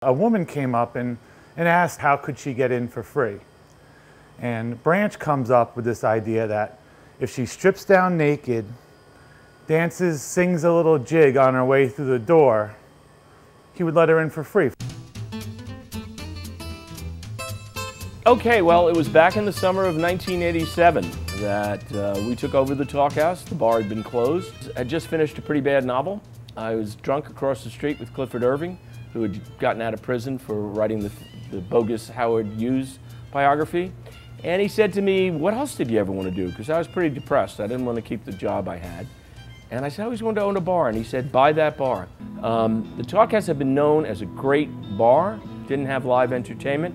A woman came up and asked how could she get in for free. And Branch comes up with this idea that if she strips down naked, dances, sings a little jig on her way through the door, he would let her in for free. Okay, well, it was back in the summer of 1987 that we took over the Talkhouse. The bar had been closed. I had just finished a pretty bad novel. I was drunk across the street with Clifford Irving, who had gotten out of prison for writing the bogus Howard Hughes biography. And he said to me, "What else did you ever want to do?" Because I was pretty depressed. I didn't want to keep the job I had. And I said, "I always wanted to own a bar." And he said, "Buy that bar." The Talkhouse had been known as a great bar, didn't have live entertainment.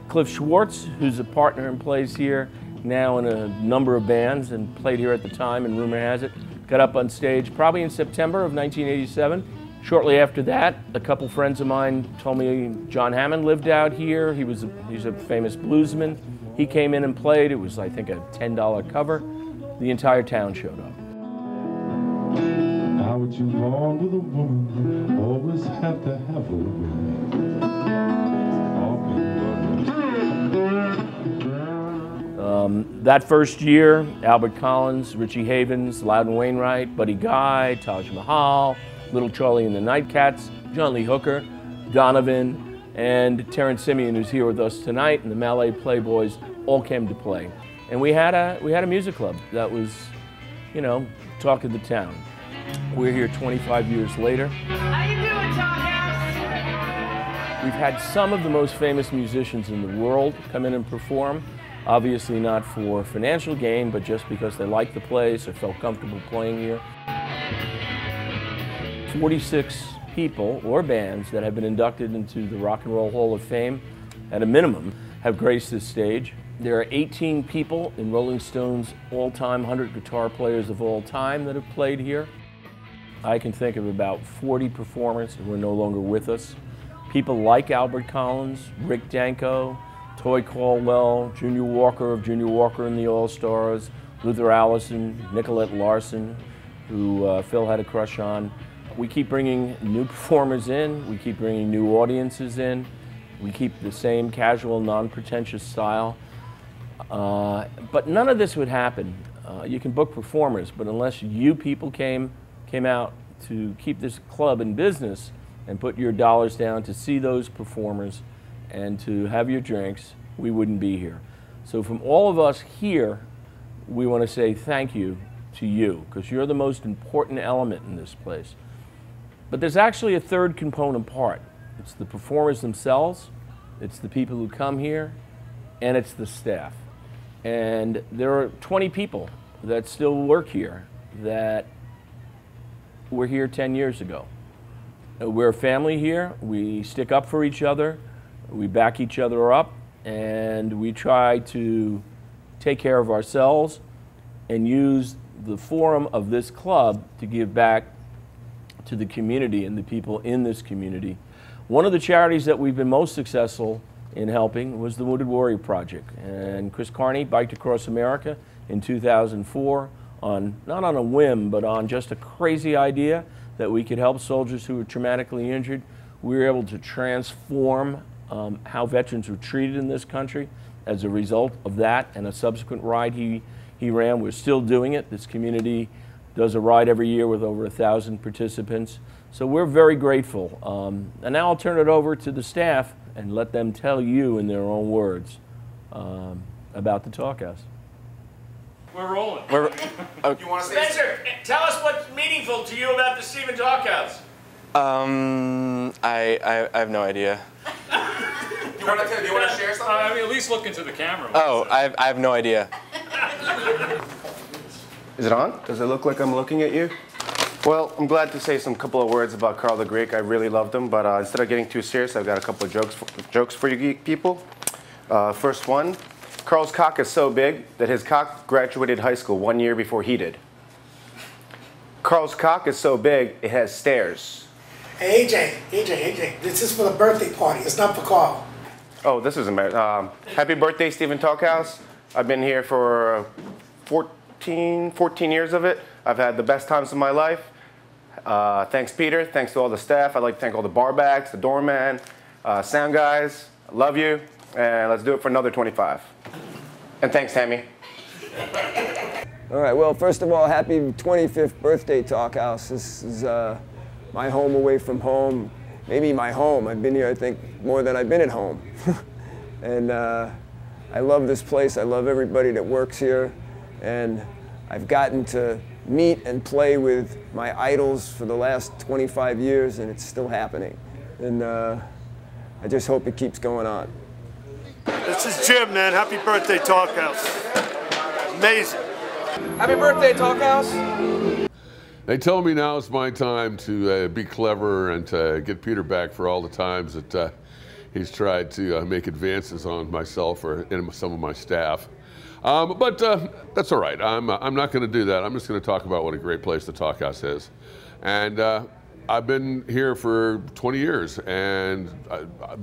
Cliff Schwartz, who's a partner and plays here now in a number of bands and played here at the time, and rumor has it, got up on stage probably in September of 1987. Shortly after that, a couple friends of mine told me John Hammond lived out here. He's a famous bluesman. He came in and played. It was, I think, a $10 cover. The entire town showed up. How would you want with a woman who always have to have a woman? That first year, Albert Collins, Richie Havens, Loudon Wainwright, Buddy Guy, Taj Mahal, Little Charlie and the Nightcats, John Lee Hooker, Donovan, and Terrence Simeon, who's here with us tonight, and the Mallet Playboys all came to play. And we had a music club that was, you know, talk of the town. We're here 25 years later. How you doing, Talkhouse? We've had some of the most famous musicians in the world come in and perform. Obviously not for financial gain, but just because they liked the place or felt comfortable playing here. 46 people or bands that have been inducted into the Rock and Roll Hall of Fame, at a minimum, have graced this stage. There are 18 people in Rolling Stone's all-time 100 guitar players of all time that have played here. I can think of about 40 performers who are no longer with us. People like Albert Collins, Rick Danko, Toy Caldwell, Junior Walker of Junior Walker and the All-Stars, Luther Allison, Nicolette Larson, who Phil had a crush on. We keep bringing new performers in, we keep bringing new audiences in, we keep the same casual, non-pretentious style. But none of this would happen. You can book performers, but unless you people came out to keep this club in business and put your dollars down to see those performers and to have your drinks, we wouldn't be here. So from all of us here, we want to say thank you to you, because you're the most important element in this place. But there's actually a third component part. It's the performers themselves, it's the people who come here, and it's the staff. And there are 20 people that still work here that were here 10 years ago. We're a family here, we stick up for each other, we back each other up, and we try to take care of ourselves and use the forum of this club to give back to the community and the people in this community. One of the charities that we've been most successful in helping was the Wounded Warrior Project. And Chris Carney biked across America in 2004 on, not on a whim, but on just a crazy idea that we could help soldiers who were traumatically injured. We were able to transform how veterans were treated in this country as a result of that and a subsequent ride he ran. We're still doing it. This community does a ride every year with over 1,000 participants. So we're very grateful. And now I'll turn it over to the staff and let them tell you in their own words about the Talkhouse. We're rolling. You want to say Spencer, tell us what's meaningful to you about the Stephen Talkhouse. I have no idea. Do you want to share something? I mean, at least look into the camera. Oh, I have no idea. Is it on? Does it look like I'm looking at you? Well, I'm glad to say some couple of words about Carl the Greek. I really loved him, but instead of getting too serious, I've got a couple of jokes for you geek people. First one, Carl's cock is so big that his cock graduated high school 1 year before he did. Carl's cock is so big, it has stairs. Hey, AJ, this is for the birthday party. It's not for Carl. Oh, this is amazing. Happy birthday, Stephen Talkhouse. I've been here for 14 years of it. I've had the best times of my life. Thanks, Peter. Thanks to all the staff. I'd like to thank all the bar backs, the doorman, Sound guys, I love you, and let's do it for another 25. And thanks, Tammy. All right, well, first of all, happy 25th birthday, Talkhouse. This is my home away from home, maybe my home. I've been here, I think, more than I've been at home. And I love this place. I love everybody that works here. And I've gotten to meet and play with my idols for the last 25 years, and it's still happening. And I just hope it keeps going on. This is Jim, man. Happy birthday, Talkhouse. Amazing. Happy birthday, Talkhouse. They tell me now it's my time to be clever and to get Peter back for all the times that he's tried to make advances on myself or some of my staff. But that's all right. I'm not going to do that. I'm just going to talk about what a great place the Talkhouse is. And I've been here for 20 years, and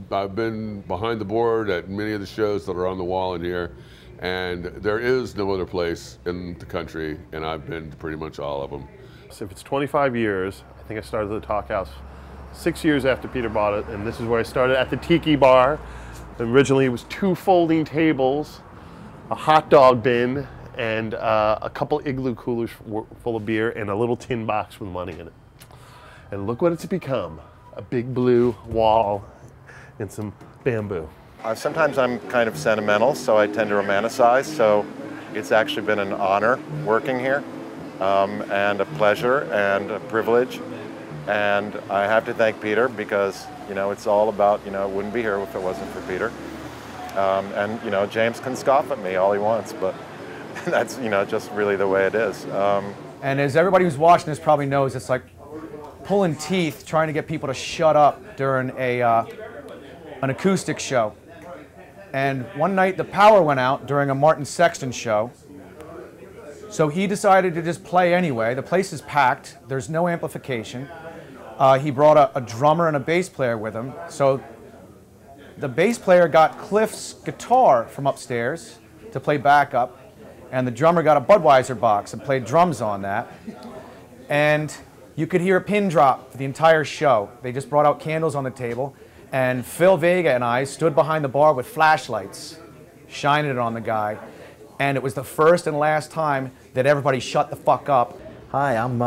I've been behind the board at many of the shows that are on the wall in here. And there is no other place in the country, and I've been to pretty much all of them. So if it's 25 years, I think I started the Talkhouse 6 years after Peter bought it, and this is where I started at the Tiki Bar. Originally it was 2 folding tables, a hot dog bin, and a couple igloo coolers full of beer, and a little tin box with money in it. And look what it's become, a big blue wall and some bamboo. Sometimes I'm kind of sentimental, so I tend to romanticize, so it's actually been an honor working here, and a pleasure and a privilege. And I have to thank Peter because, you know, it's all about, you know, it wouldn't be here if it wasn't for Peter. And, you know, James can scoff at me all he wants, but that's, you know, just really the way it is. And as everybody who's watching this probably knows, it's like pulling teeth trying to get people to shut up during an acoustic show. And one night the power went out during a Martin Sexton show. So he decided to just play anyway. The place is packed. There's no amplification. He brought a drummer and a bass player with him. So the bass player got Cliff's guitar from upstairs to play backup. And the drummer got a Budweiser box and played drums on that. And you could hear a pin drop for the entire show. They just brought out candles on the table. And Phil Vega and I stood behind the bar with flashlights, shining it on the guy. And it was the first and last time that everybody shut the fuck up. Hi, I'm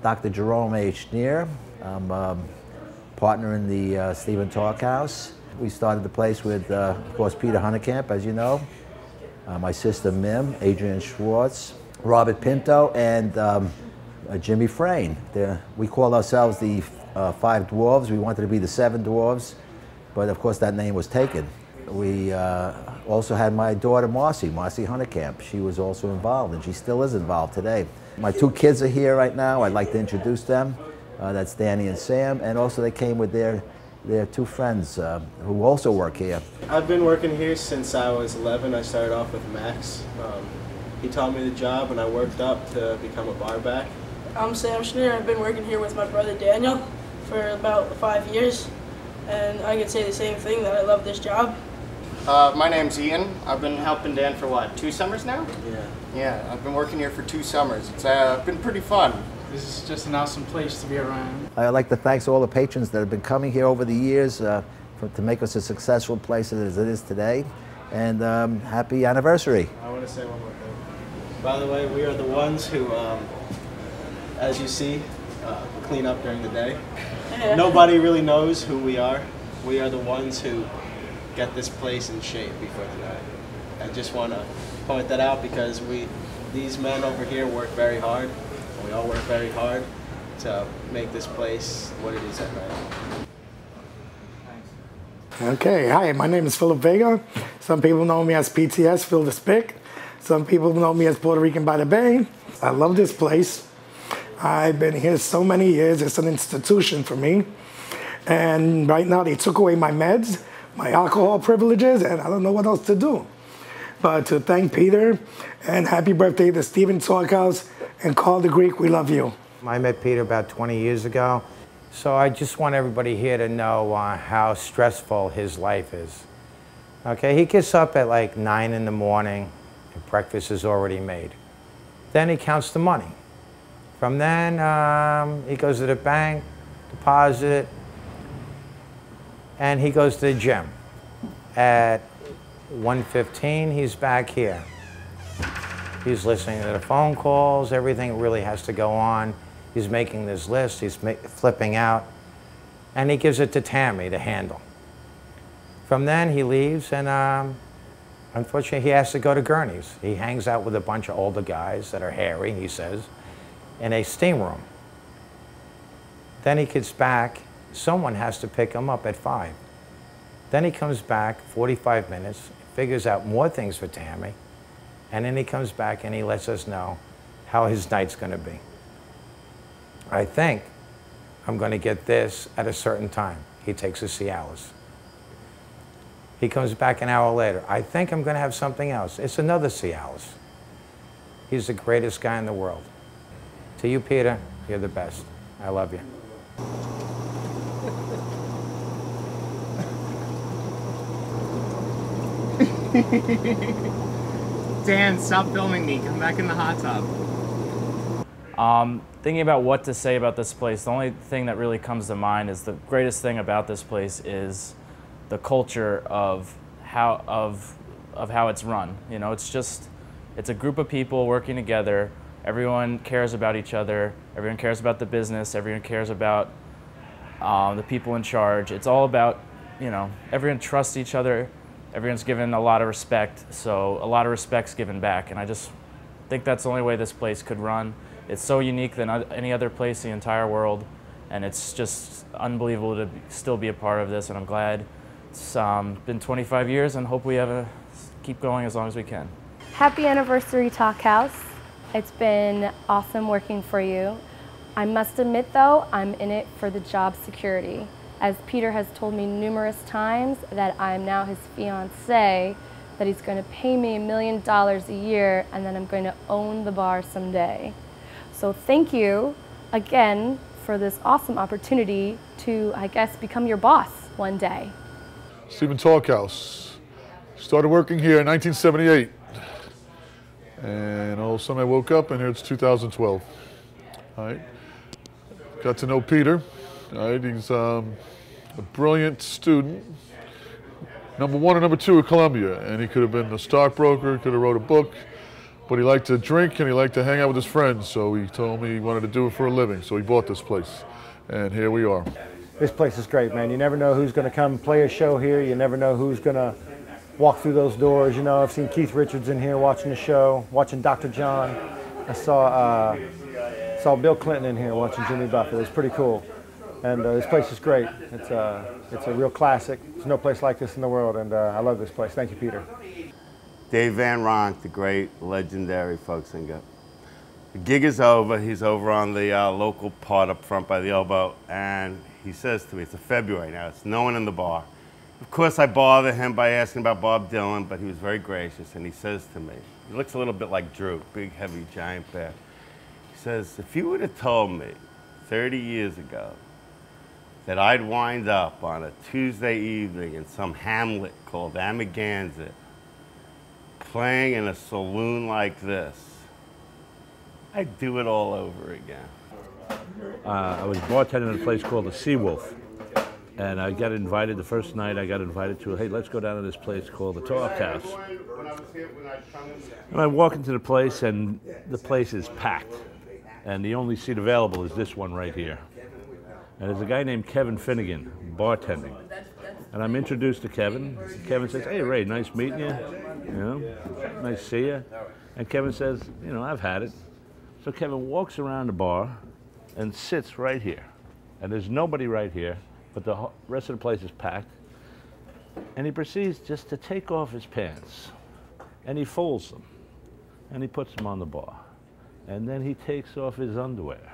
Dr. Jerome H. Schneer. I'm partner in the Stephen Talkhouse. We started the place with, of course, Peter Hunnekamp, as you know, my sister Mim, Adrian Schwartz, Robert Pinto, and Jimmy Frayne. We called ourselves the 5 Dwarves. We wanted to be the 7 Dwarves, but of course that name was taken. We also had my daughter Marcy Hunnekamp. She was also involved, and she still is involved today. My 2 kids are here right now. I'd like to introduce them. That's Danny and Sam, and also they came with their 2 friends who also work here. I've been working here since I was 11. I started off with Max. He taught me the job, and I worked up to become a bar back. I'm Sam Schneer. I've been working here with my brother Daniel for about 5 years, and I can say the same thing, that I love this job. My name's Ian. I've been helping Dan for what, 2 summers now? Yeah. Yeah, I've been working here for 2 summers. It's been pretty fun. This is just an awesome place to be around. I'd like to thank all the patrons that have been coming here over the years to make us a successful place as it is today. And happy anniversary. I want to say one more thing. By the way, we are the ones who, as you see, clean up during the day. Yeah. Nobody really knows who we are. We are the ones who get this place in shape before the night. I just want to point that out because these men over here work very hard. We all work very hard to make this place what it is at night. Okay, hi, my name is Philip Vega. Some people know me as PTS, Phil the Spick. Some people know me as Puerto Rican by the Bay. I love this place. I've been here so many years. It's an institution for me. And right now they took away my meds, my alcohol privileges, and I don't know what else to do. But to thank Peter, and happy birthday to Stephen Talkhouse and Carl the Greek, we love you. I met Peter about 20 years ago, so I just want everybody here to know how stressful his life is. Okay, he gets up at like 9 in the morning, and breakfast is already made. Then he counts the money. From then, he goes to the bank, deposit, and he goes to the gym. At 1:15, he's back here. He's listening to the phone calls, everything really has to go on. He's making this list, he's flipping out, and he gives it to Tammy to handle. From then he leaves, and unfortunately he has to go to Gurney's. He hangs out with a bunch of older guys that are hairy, he says, in a steam room. Then he gets back, someone has to pick him up at 5. Then he comes back 45 minutes, figures out more things for Tammy, and then he comes back and he lets us know how his night's gonna be. I think I'm gonna get this at a certain time. He takes a Cialis. He comes back an hour later. I think I'm gonna have something else. It's another Cialis. He's the greatest guy in the world. To you, Peter, you're the best. I love you. Dan, stop filming me. Come back in the hot tub. Thinking about what to say about this place, the only thing that really comes to mind is the greatest thing about this place is the culture of how it's run. You know, it's a group of people working together. Everyone cares about each other. Everyone cares about the business. Everyone cares about the people in charge. It's all about, you know, everyone trusts each other. Everyone's given a lot of respect, so a lot of respect's given back, and I just think that's the only way this place could run. It's so unique than any other place in the entire world, and it's just unbelievable to still be a part of this, and I'm glad. It's been 25 years, and hope we keep going as long as we can. Happy anniversary, Talkhouse. It's been awesome working for you. I must admit, though, I'm in it for the job security. As Peter has told me numerous times that I'm now his fiancée, that he's going to pay me $1 million a year and then I'm going to own the bar someday. So thank you again for this awesome opportunity to, I guess, become your boss one day. Stephen Talkhouse. Started working here in 1978. And all of a sudden I woke up and here it's 2012. All right. Got to know Peter. All right. He's a brilliant student. #1 and #2 at Columbia. And he could have been a stockbroker, could have wrote a book. But he liked to drink and he liked to hang out with his friends. So he told me he wanted to do it for a living. So he bought this place. And here we are. This place is great, man. You never know who's going to come play a show here. You never know who's going to walk through those doors. You know, I've seen Keith Richards in here watching the show, watching Dr. John. I saw Bill Clinton in here watching Jimmy Buffett. It was pretty cool. And this place is great. It's a real classic. There's no place like this in the world, and I love this place. Thank you, Peter. Dave Van Ronk, the great, legendary folk singer. The gig is over. He's over on the local part up front by the elbow, and he says to me, it's February now, it's no one in the bar. Of course, I bother him by asking about Bob Dylan, but he was very gracious, and he says to me, he looks a little bit like Drew, big, heavy, giant bear. He says, if you would have told me 30 years ago that I'd wind up on a Tuesday evening in some hamlet called Amagansett, playing in a saloon like this, I'd do it all over again. I was bartending at a place called the Seawolf, and I got invited the first night. I got invited to, hey, let's go down to this place called the Talkhouse. And I walk into the place, and the place is packed, and the only seat available is this one right here. And there's a guy named Kevin Finnegan bartending, and I'm introduced to Kevin. Kevin says, hey, Ray, nice meeting you. You know, nice to see you. And Kevin says, you know, I've had it. So Kevin walks around the bar and sits right here. And there's nobody right here, but the rest of the place is packed. And he proceeds just to take off his pants. And he folds them. And he puts them on the bar. And then he takes off his underwear.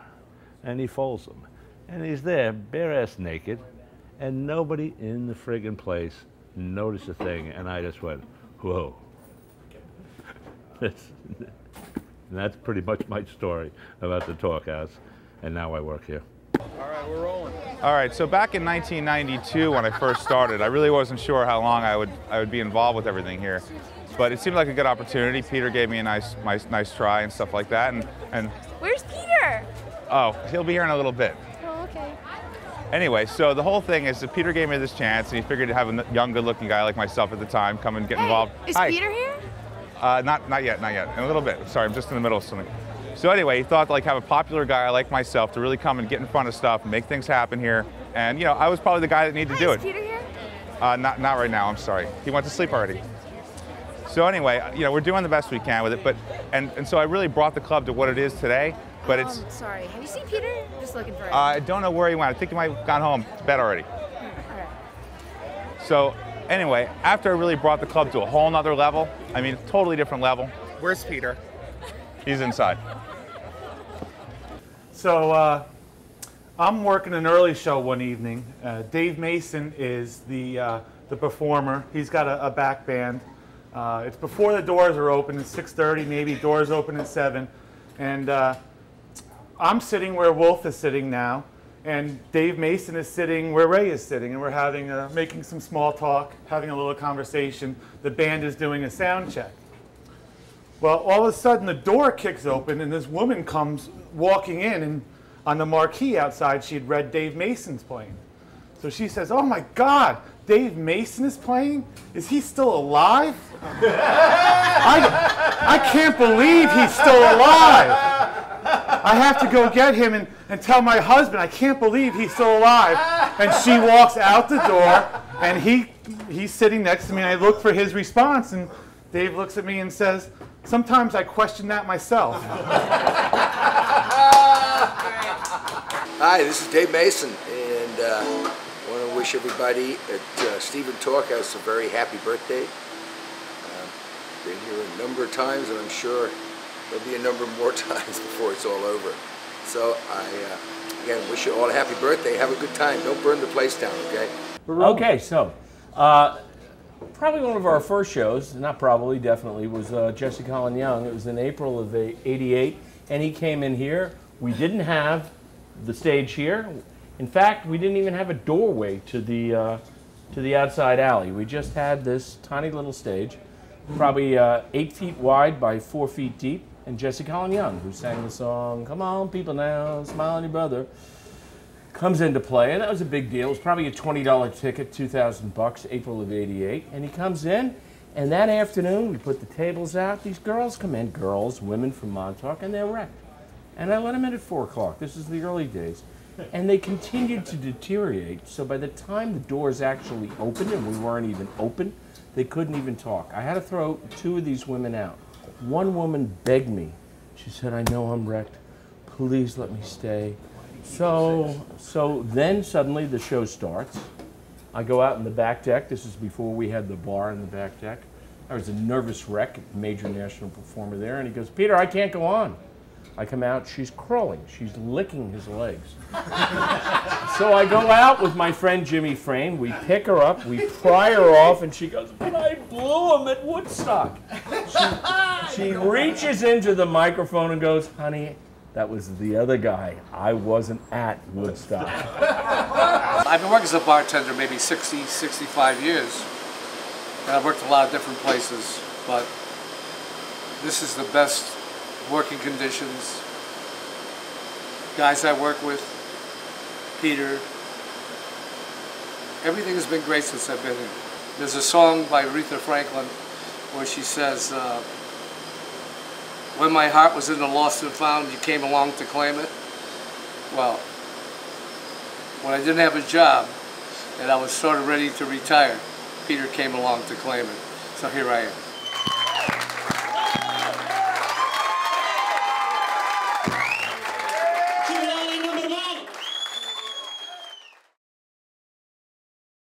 And he folds them. And he's there, bare-ass naked. And nobody in the friggin' place noticed a thing. And I just went, whoa. And that's pretty much my story about the Talkhouse, and now I work here. All right, we're rolling. All right, so back in 1992 when I first started, I really wasn't sure how long I would be involved with everything here. But it seemed like a good opportunity. Peter gave me a nice try and stuff like that. And Where's Peter? oh, he'll be here in a little bit. Oh, okay. Anyway, so the whole thing is that Peter gave me this chance, and he figured to have a young, good-looking guy like myself at the time come and get involved. Is Hi. Peter here? Not yet. In a little bit. Sorry, I'm just in the middle of something. So anyway, he thought like have a popular guy like myself to really come and get in front of stuff and make things happen here. And you know, I was probably the guy that needed to do it. Is Peter here? Not right now. I'm sorry. He went to sleep already. So anyway, you know, we're doing the best we can with it. But and so I really brought the club to what it is today. But it's. Sorry. Have you seen Peter? Just looking for him. I don't know where he went. I think he might have gone home to bed already. So anyway, after I really brought the club to a whole nother level, I mean, totally different level. Where's Peter? He's inside. So I'm working an early show one evening. Dave Mason is the performer. He's got a back band. It's before the doors are open. It's 6:30 maybe. Doors open at 7. And I'm sitting where Wolf is sitting now. And Dave Mason is sitting where Ray is sitting. And we're having making some small talk, having a little conversation. The band is doing a sound check. Well, all of a sudden the door kicks open and this woman comes walking in, and on the marquee outside she had read Dave Mason's playing. So she says, "Oh my God, Dave Mason is playing? Is he still alive? I can't believe he's still alive. I have to go get him and tell my husband, I can't believe he's still alive." And she walks out the door, and he's sitting next to me, and I look for his response, and Dave looks at me and says, "Sometimes I question that myself." Hi, this is Dave Mason, and I want to wish everybody at Stephen Talkhouse a very happy birthday. Been here a number of times, and I'm sure there'll be a number more times before it's all over. So I, again, wish you all a happy birthday. Have a good time. Don't burn the place down, okay? Okay, so probably one of our first shows, not probably, definitely, was Jesse Colin Young. It was in April of '88, and he came in here. We didn't have the stage here. In fact, we didn't even have a doorway to the outside alley. We just had this tiny little stage, probably 8 feet wide by 4 feet deep, and Jesse Colin Young, who sang the song, "Come on, people now, smile on your brother," comes into play, and that was a big deal. It was probably a $20 ticket, $2,000, April of '88, and he comes in, and that afternoon we put the tables out. These girls come in, women from Montauk, and they're wrecked. And I let them in at 4 o'clock. This is the early days. And they continued to deteriorate, so by the time the doors actually opened, and we weren't even open, they couldn't even talk. I had to throw 2 of these women out. One woman begged me. She said, "I know I'm wrecked. Please let me stay." So then suddenly the show starts. I go out in the back deck. This is before we had the bar in the back deck. I was a nervous wreck, a major national performer there, and he goes, "Peter, I can't go on." I come out, she's crawling, she's licking his legs. So I go out with my friend Jimmy Frame, we pick her up, we pry her off, and she goes, "But I blew him at Woodstock." She reaches into the microphone and goes, "Honey, that was the other guy. I wasn't at Woodstock." I've been working as a bartender maybe 60, 65 years, and I've worked a lot of different places, but this is the best working conditions. Guys I work with, Peter, everything has been great since I've been here. There's a song by Aretha Franklin where she says, "When my heart was in the lost and found, you came along to claim it." Well, when I didn't have a job and I was sort of ready to retire, Peter came along to claim it. So here I am.